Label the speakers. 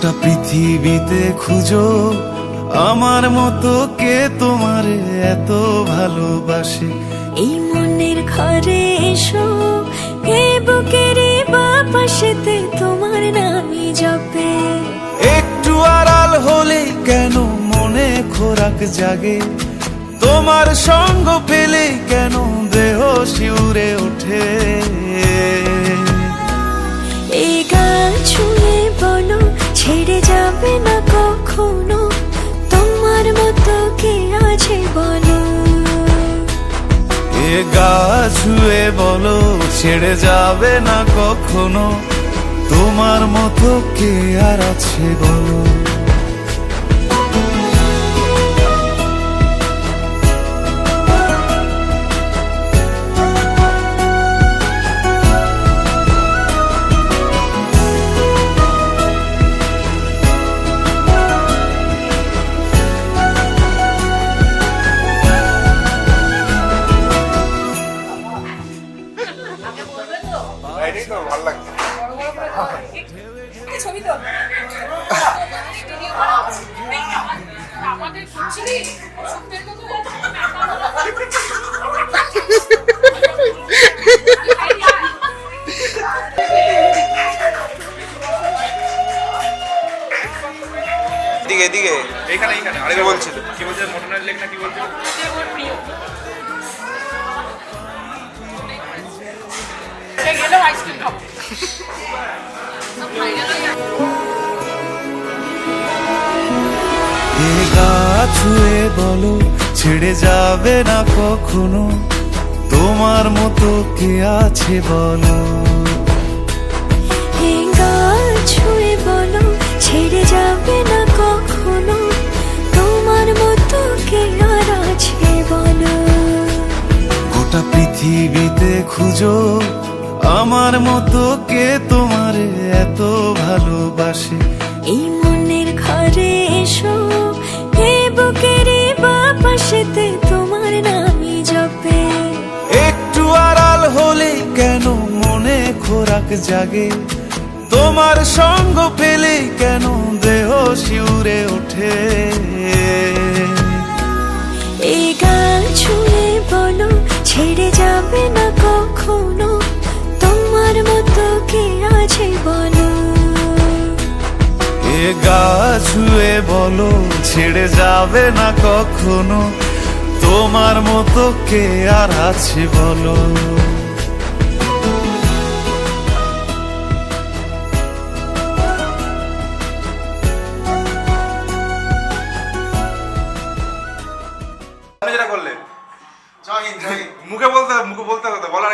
Speaker 1: গোটা পৃথিবীতে খুঁজো আমার মতো কে তোমারে এত ভালোবাসে।
Speaker 2: এই মনের ঘরে এসো, এ বুকের বাপাশেতে তোমার নামই জপে।
Speaker 1: একটু আড়াল হলে কেন মনে খোরাক জাগে, তোমার সঙ্গ পেলে কেন দেহ শিউরে ওঠে।
Speaker 2: এই গান ছুঁয়ে বলো ছেড়ে যাবে না কখনো, তোমার মতো কে আছে বলো।
Speaker 1: এ গা ছুঁয়ে বলো ছেড়ে যাবে না কখনো, তোমার মতো কে আর আছে বলো।
Speaker 3: ভালো লাগছে।
Speaker 4: এদিকে এদিকে
Speaker 3: এইখানে আরে
Speaker 4: কি বলছিল?
Speaker 3: কি বলছে মটনের লেগ না কি বলছিল?
Speaker 5: গেলেও আইসক্রিম খাবো।
Speaker 1: এ গা ছুঁয়ে বলো ছেড়ে যাবে না কখনো, তোমার মতো কে আছে বলো।
Speaker 2: এই গান ছুঁয়ে বলো ছেড়ে যাবে না কখনো, তোমার মতো কে আর আছে বলো।
Speaker 1: গোটা পৃথিবীতে খুঁজো আমার মতো কে তোমারে এত ভালোবাসে।
Speaker 2: এই মনের ঘরে এসো, এ বুকের বাপাশেতে তোমার নামই জপে।
Speaker 1: একটু আড়াল হলে কেন মনে খোরাক জাগে, তোমার সঙ্গ পেলে কেন দেহ শিউরে ওঠে।
Speaker 2: এই গান ছুঁয়ে বলো ছেড়ে যাবে না কখনো, তোমার মতো কে আছে বলো।
Speaker 1: এ গা ছুঁয়ে বলো ছেড়ে যাবে না কখনো, তোমার মতো কে আর আছে বলো।
Speaker 3: আপনি যেটা করলেন মুখে বলতে হবে তো বলার